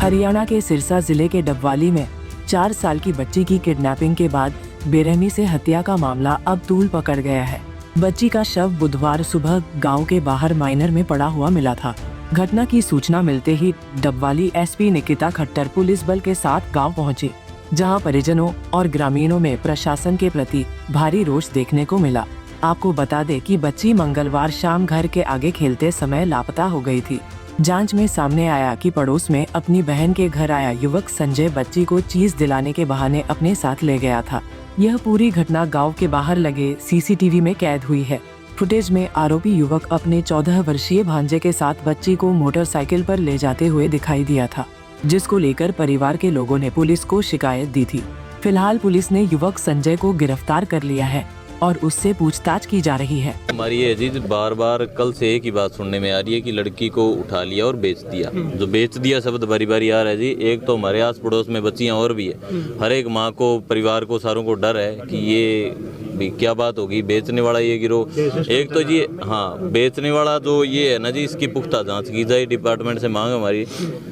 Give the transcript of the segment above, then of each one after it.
हरियाणा के सिरसा जिले के डबवाली में 4 साल की बच्ची की किडनैपिंग के बाद बेरहमी से हत्या का मामला अब तूल पकड़ गया है। बच्ची का शव बुधवार सुबह गांव के बाहर माइनर में पड़ा हुआ मिला था। घटना की सूचना मिलते ही डबवाली एसपी निकिता खट्टर पुलिस बल के साथ गांव पहुंची, जहां परिजनों और ग्रामीणों में प्रशासन के प्रति भारी रोष देखने को मिला। आपको बता दें कि बच्ची मंगलवार शाम घर के आगे खेलते समय लापता हो गई थी। जांच में सामने आया कि पड़ोस में अपनी बहन के घर आया युवक संजय बच्ची को चीज दिलाने के बहाने अपने साथ ले गया था। यह पूरी घटना गांव के बाहर लगे सीसीटीवी में कैद हुई है। फुटेज में आरोपी युवक अपने 14 वर्षीय भांजे के साथ बच्ची को मोटरसाइकिल पर ले जाते हुए दिखाई दिया था, जिसको लेकर परिवार के लोगों ने पुलिस को शिकायत दी थी। फिलहाल पुलिस ने युवक संजय को गिरफ्तार कर लिया है और उससे पूछताछ की जा रही है। हमारी ये अजीज बार बार कल से एक ही बात सुनने में आ रही है कि लड़की को उठा लिया और बेच दिया। जो बेच दिया शब्द बारी बारी आ रहा है जी। एक तो हमारे आस पड़ोस में बच्चियां और भी है। हर एक माँ को, परिवार को, सारों को डर है कि ये भी क्या बात होगी, बेचने वाला ये गिरोह। एक तो जी हाँ, बेचने वाला जो ये है ना जी, इसकी पुख्ता जांच की जाए, डिपार्टमेंट से मांग हमारी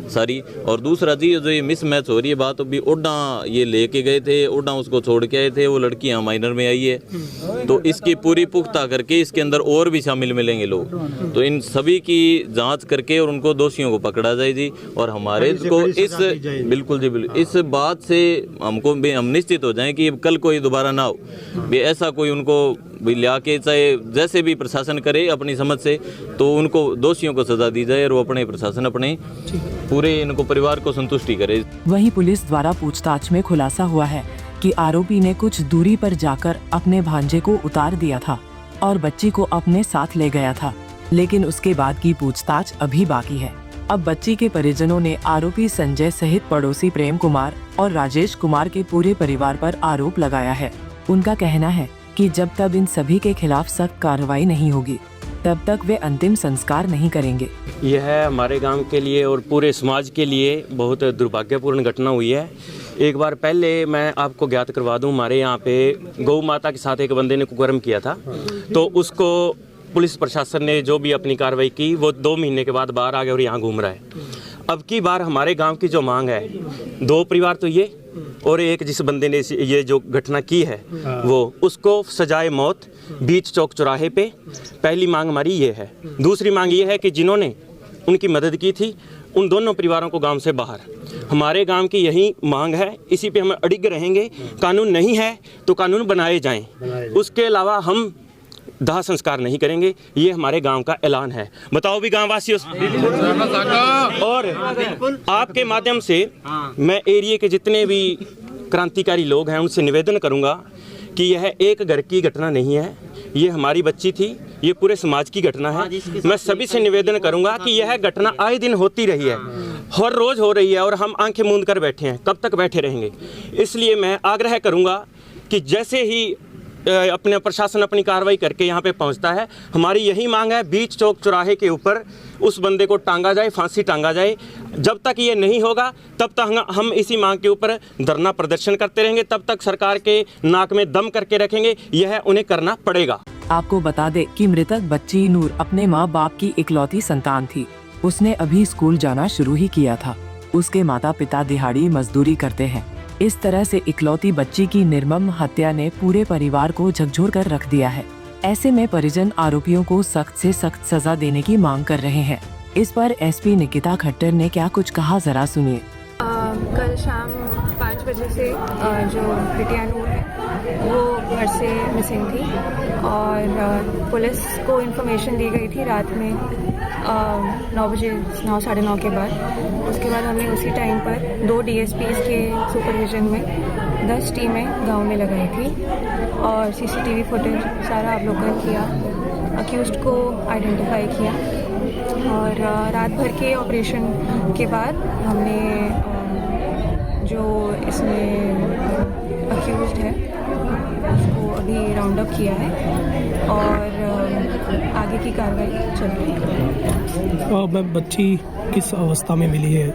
सारी। और दूसरा जी जो ये मिसमैच हो रही है बात, अभी ओडा ये लेके गए थे, ओडा उसको छोड़ के आए थे, वो लड़की यहाँ माइनर में आई है, तो इसकी पूरी पुख्ता करके इसके अंदर और भी शामिल मिलेंगे लोग। तो इन सभी की जांच करके और उनको दोषियों को पकड़ा जाए जी। और हमारे को इस बिल्कुल जी बिल्कुल इस बात से हमको भी हम निश्चित हो जाएं कि कल कोई दोबारा ना हो, ऐसा कोई उनको भी लिया के, चाहे जैसे भी प्रशासन करे अपनी समझ से, तो उनको दोषियों को सजा दी जाए और वो अपने प्रशासन अपने पूरे इनको परिवार को संतुष्टि करे। वहीं पुलिस द्वारा पूछताछ में खुलासा हुआ है कि आरोपी ने कुछ दूरी पर जाकर अपने भांजे को उतार दिया था और बच्ची को अपने साथ ले गया था, लेकिन उसके बाद की पूछताछ अभी बाकी है। अब बच्ची के परिजनों ने आरोपी संजय सहित पड़ोसी प्रेम कुमार और राजेश कुमार के पूरे परिवार पर आरोप लगाया है। उनका कहना है कि जब तक इन सभी के खिलाफ सख्त कार्रवाई नहीं होगी, तब तक वे अंतिम संस्कार नहीं करेंगे। यह हमारे गांव के लिए और पूरे समाज के लिए बहुत दुर्भाग्यपूर्ण घटना हुई है। एक बार पहले मैं आपको ज्ञात करवा दूं, हमारे यहाँ पे गौ माता के साथ एक बंदे ने कुकर्म किया था, तो उसको पुलिस प्रशासन ने जो भी अपनी कार्रवाई की, वो 2 महीने के बाद बाहर आ गया और यहाँ घूम रहा है। अब की बार हमारे गांव की जो मांग है, 2 परिवार तो ये और एक जिस बंदे ने ये जो घटना की है वो, उसको सजाए मौत बीच चौक चौराहे पे, पहली मांग हमारी ये है। दूसरी मांग ये है कि जिन्होंने उनकी मदद की थी उन दोनों परिवारों को गांव से बाहर। हमारे गांव की यही मांग है, इसी पे हम अडिग रहेंगे। कानून नहीं है तो कानून बनाए जाएं, उसके अलावा हम दाह संस्कार नहीं करेंगे। ये हमारे गांव का ऐलान है। बताओ भी गांव वासियों। और आपके माध्यम से मैं एरिया के जितने भी क्रांतिकारी लोग हैं उनसे निवेदन करूंगा कि यह एक घर की घटना नहीं है, ये हमारी बच्ची थी, ये पूरे समाज की घटना है। मैं सभी से निवेदन करूंगा कि यह घटना आए दिन होती रही है, हर रोज हो रही है और हम आंखें मूंद कर बैठे हैं। कब तक बैठे रहेंगे? इसलिए मैं आग्रह करूंगा कि जैसे ही अपने प्रशासन अपनी कार्रवाई करके यहाँ पे पहुँचता है, हमारी यही मांग है, बीच चौक चौराहे के ऊपर उस बंदे को टांगा जाए, फांसी टांगा जाए। जब तक ये नहीं होगा तब तक हम इसी मांग के ऊपर धरना प्रदर्शन करते रहेंगे, तब तक सरकार के नाक में दम करके रखेंगे। यह उन्हें करना पड़ेगा। आपको बता दे कि मृतक बच्ची नूर अपने माँ बाप की इकलौती संतान थी। उसने अभी स्कूल जाना शुरू ही किया था। उसके माता पिता दिहाड़ी मजदूरी करते हैं। इस तरह से इकलौती बच्ची की निर्मम हत्या ने पूरे परिवार को झकझोर कर रख दिया है। ऐसे में परिजन आरोपियों को सख्त से सख्त सजा देने की मांग कर रहे हैं। इस पर एसपी निकिता खट्टर ने क्या कुछ कहा, जरा सुनिए। कल शाम 5 बजे से जो बिटिया नूर है वो घर से मिसिंग थी और पुलिस को इन्फॉर्मेशन दी गई थी रात में 9 बजे, 9 साढ़े 9 के बाद। उसके बाद हमने उसी टाइम पर 2 DSPs के सुपरविजन में 10 टीमें गांव में लगाई थी और CCTV फुटेज सारा अवलोकन किया, अक्यूज्ड को आइडेंटिफाई किया और रात भर के ऑपरेशन के बाद हमने जो इसमें अक्यूज्ड है उसको अभी राउंड अप किया है और आगे की कार्रवाई चल रही है। मैं बच्ची किस अवस्था में मिली है?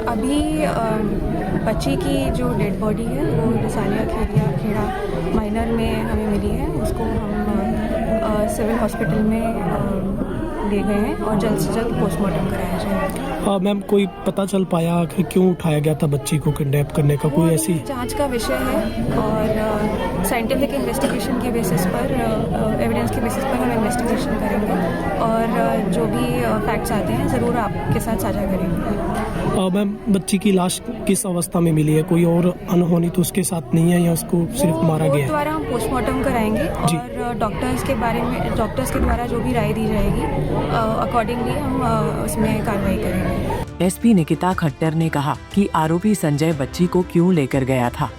अभी बच्ची की जो डेड बॉडी है वो रसालिया खेड़ा माइनर में हमें मिली है। उसको हम सिविल हॉस्पिटल में लिए गए हैं और जल्द से जल्द पोस्टमार्टम कराया जाएगा। मैम कोई पता चल पाया कि क्यों उठाया गया था बच्ची को किडनैप करने का, कोई ऐसी? जांच का विषय है और साइंटिफिक इन्वेस्टिगेशन के बेसिस पर, एविडेंस के बेसिस पर हम इन्वेस्टिगेशन करेंगे और जो भी फैक्ट्स आते हैं ज़रूर आपके साथ साझा करेंगे। मैम बच्ची की लाश किस अवस्था में मिली है? कोई और अनहोनी तो उसके साथ नहीं है या उसको सिर्फ मारा गया है? द्वारा हम पोस्टमार्टम कराएंगे और डॉक्टर्स के बारे में, डॉक्टर्स के द्वारा जो भी राय दी जाएगी अकॉर्डिंगली हम उसमें कार्रवाई करेंगे। एसपी निकिता खट्टर ने कहा कि आरोपी संजय बच्ची को क्यों लेकर गया था,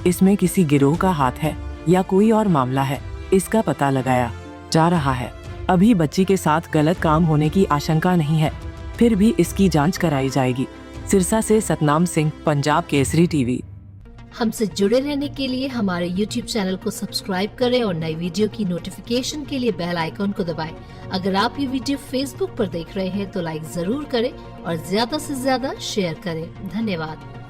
इसमें किसी गिरोह का हाथ है या कोई और मामला है, इसका पता लगाया जा रहा है। अभी बच्ची के साथ गलत काम होने की आशंका नहीं है, फिर भी इसकी जांच कराई जाएगी। सिरसा से सतनाम सिंह, पंजाब केसरी टीवी। हमसे जुड़े रहने के लिए हमारे YouTube चैनल को सब्सक्राइब करें और नई वीडियो की नोटिफिकेशन के लिए बेल आइकॉन को दबाएं। अगर आप ये वीडियो Facebook पर देख रहे हैं तो लाइक जरूर करें और ज्यादा से ज्यादा शेयर करें। धन्यवाद।